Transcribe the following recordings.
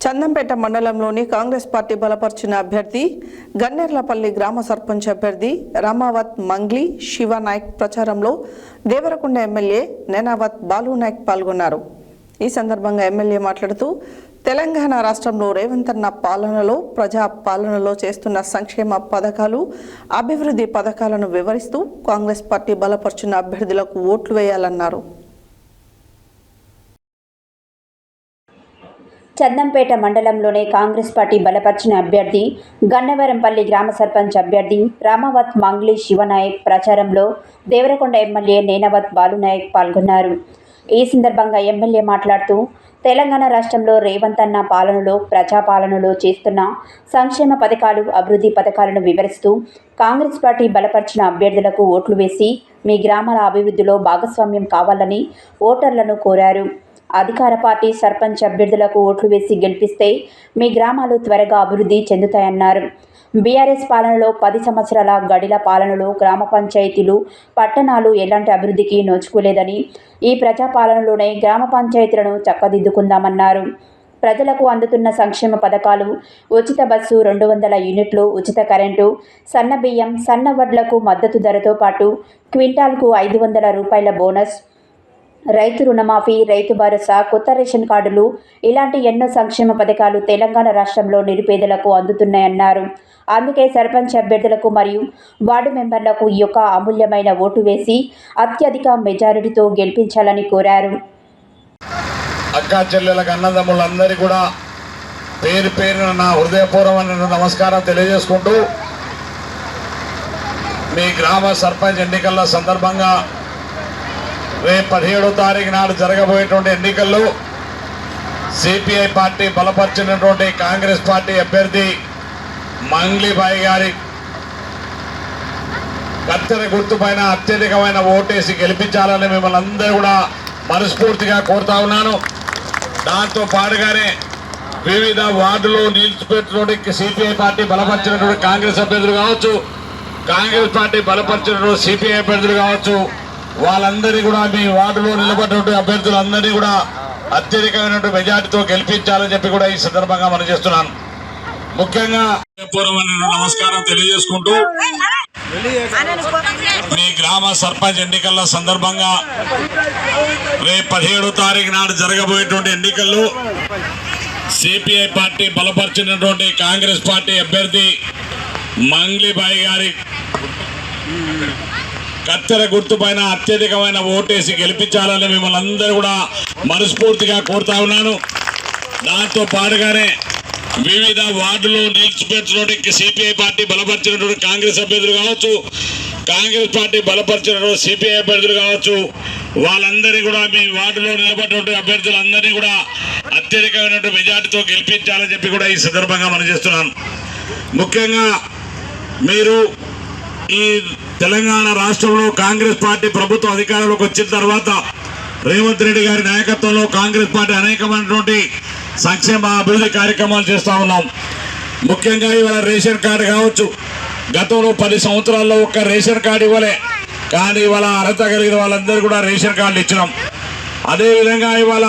చందంపేట మండలంలోని కాంగ్రెస్ పార్టీ బలపర్చిన అభ్యర్థి గన్నేర్లపల్లి గ్రామ సర్పంచ్ అభ్యర్థి రామావత్ మంగ్లీ శివనాయక్ ప్రచారంలో దేవరకొండ ఎమ్మెల్యే నేనావత్ బాలునాయక్ పాల్గొన్నారు. ఈ సందర్భంగా ఎమ్మెల్యే మాట్లాడుతూ తెలంగాణ రాష్ట్రంలో రేవంత్ అన్న పాలనలో ప్రజా పాలనలో చేస్తున్న సంక్షేమ పథకాలు అభివృద్ధి పథకాలను వివరిస్తూ కాంగ్రెస్ పార్టీ బలపర్చిన అభ్యర్థులకు ఓట్లు వేయాలన్నారు. చందంపేట మండలంలోని కాంగ్రెస్ పార్టీ బలపర్చిన అభ్యర్థి గన్నవరంపల్లి గ్రామ సర్పంచ్ అభ్యర్థి రామావత్ మంగ్లీ శివనాయక్ ప్రచారంలో దేవరకొండ ఎమ్మెల్యే నేనావత్ బాలునాయక్ పాల్గొన్నారు. ఈ సందర్భంగా ఎమ్మెల్యే మాట్లాడుతూ తెలంగాణ రాష్ట్రంలో రేవంత్ అన్న పాలనలో ప్రజాపాలనలో చేస్తున్న సంక్షేమ పథకాలు అభివృద్ధి పథకాలను వివరిస్తూ కాంగ్రెస్ పార్టీ బలపర్చిన అభ్యర్థులకు ఓట్లు వేసి మీ గ్రామాల అభివృద్ధిలో భాగస్వామ్యం కావాలని ఓటర్లను కోరారు. అధికార పార్టీ సర్పంచ్ అభ్యర్థులకు ఓట్లు వేసి గెలిపిస్తే మీ గ్రామాలు త్వరగా అభివృద్ధి చెందుతాయన్నారు. బీఆర్ఎస్ పాలనలో 10 సంవత్సరాల గడిల పాలనలో గ్రామ పంచాయతీలు పట్టణాలు ఎలాంటి అభివృద్ధికి నోచుకోలేదని ఈ ప్రజాపాలనలోనే గ్రామ పంచాయతీలను చక్కదిద్దుకుందామన్నారు. ప్రజలకు అందుతున్న సంక్షేమ పథకాలు ఉచిత బస్సు, 200 యూనిట్లు ఉచిత కరెంటు, సన్న బియ్యం, సన్న వడ్లకు మద్దతు ధరతో పాటు క్వింటాల్కు 500 రూపాయల బోనస్, రైతు రుణమాఫీ, రైతు భరోసా, కొత్త రేషన్ కార్డులు ఇలాంటి ఎన్నో సంక్షేమ పథకాలు తెలంగాణ రాష్ట్రంలో నిరుపేదలకు అందుతున్నాయన్నారు. అందుకే సర్పంచ్ అభ్యర్థులకు మరియు వార్డు మెంబర్లకు ఈ యొక్క అమూల్యమైన ఓటు వేసి అత్యధిక మెజారిటీతో గెలిపించాలని కోరారు. అక్కా చెల్లెలకు అన్నదమ్ములందరికీ కూడా పేరు పేరున నా హృదయపూర్వమైన నమస్కారం తెలియజేసుకుంటూ మీ గ్రామ సర్పంచ్ ఎన్నికల సందర్భంగా రేపు 17వ తారీఖు నాడు జరగబోయేటువంటి ఎన్నికల్లో సిపిఐ పార్టీ బలపరిచినటువంటి కాంగ్రెస్ పార్టీ అభ్యర్థి మంగ్లీబాయి గారి కత్తెర గుర్తు పైన అత్యధికమైన ఓటేసి గెలిపించాలని మిమ్మల్ని అందరూ కూడా మనస్ఫూర్తిగా కోరుతా ఉన్నాను. దాంతో పాటుగానే వివిధ వార్డులో నిలిచిపెట్టినటువంటి సిపిఐ పార్టీ బలపరిచినటువంటి కాంగ్రెస్ అభ్యర్థులు కావచ్చు, కాంగ్రెస్ పార్టీ బలపరిచినటువంటి సిపిఐ అభ్యర్థులు కావచ్చు, వాళ్ళందరినీ కూడా మీ వార్డులో నిలబడినటువంటి అభ్యర్థులందరినీ కూడా అత్యధికమైనటువంటి మెజార్టీతో గెలిపించాలని చెప్పి కూడా ఈ సందర్భంగా మనం చేస్తున్నాను. ముఖ్యంగా పూర్వమైన నమస్కారం తెలియజేసుకుంటూ మీ గ్రామ సర్పంచ్ ఎన్నికల సందర్భంగా రేపు 17వ తారీఖు నాడు జరగబోయేటువంటి ఎన్నికల్లో సిపిఐ పార్టీ బలపరిచినటువంటి కాంగ్రెస్ పార్టీ అభ్యర్థి మంగ్లీబాయి గారి కత్తెర గుర్తు పైన అత్యధికమైన ఓటేసి గెలిపించాలని మిమ్మల్ని అందరూ కూడా మనస్ఫూర్తిగా కోరుతా ఉన్నాను. దాంతో పాటుగానే వివిధ వార్డులో నిలిచిపెట్టినటువంటి సిపిఐ పార్టీ బలపరిచినటువంటి కాంగ్రెస్ అభ్యర్థులు కావచ్చు, కాంగ్రెస్ పార్టీ బలపరిచినటువంటి సిపిఐ అభ్యర్థులు కావచ్చు, వాళ్ళందరినీ కూడా మీ వార్డులో నిలబడినటువంటి అభ్యర్థులందరినీ కూడా అత్యధికమైనటువంటి మెజార్టీతో గెలిపించాలని చెప్పి కూడా ఈ సందర్భంగా మనం చేస్తున్నాను. ముఖ్యంగా మీరు ఈ తెలంగాణ రాష్ట్రంలో కాంగ్రెస్ పార్టీ ప్రభుత్వం అధికారంలోకి వచ్చిన తర్వాత రేవంత్ రెడ్డి గారి నాయకత్వంలో కాంగ్రెస్ పార్టీ అనేకమైనటువంటి సంక్షేమ అభివృద్ధి కార్యక్రమాలు చేస్తూ ఉన్నాం. ముఖ్యంగా ఇవాళ రేషన్ కార్డు కావచ్చు, గతంలో 10 సంవత్సరాల్లో ఒక్క రేషన్ కార్డు ఇవ్వలే, కానీ ఇవాళ అర్హత కలిగిన వాళ్ళందరూ కూడా రేషన్ కార్డులు ఇచ్చినాం. అదేవిధంగా ఇవాళ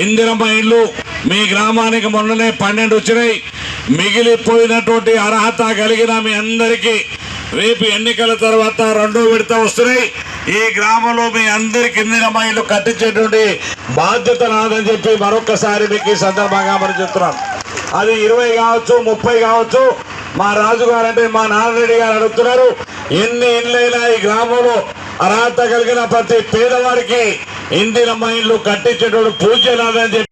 ఇందిరమ్మ ఇళ్ళు మీ గ్రామానికి మొన్ననే 12 వచ్చినాయి. మిగిలిపోయినటువంటి అర్హత కలిగిన మీ అందరికీ రేపు ఎన్నికల తర్వాత 2వ విడత వస్తున్నాయి. ఈ గ్రామంలో మీ అందరికి ఇందిరమ్మ ఇళ్ళు కట్టించేటువంటి బాధ్యత నాదని చెప్పి మరొకసారి మీకు ఈ సందర్భంగా మనం చెప్తున్నాం. అది 20 కావచ్చు, 30 కావచ్చు. మా రాజుగారు అంటే మా నాన్నరెడ్డి గారు అడుగుతున్నారు, ఎన్ని ఇండ్లైనా ఈ గ్రామంలో అర్హత కలిగిన ప్రతి పేదవాడికి ఇందిరమ్మ ఇళ్ళు కట్టించేటువంటి పూజ నాదని చెప్పి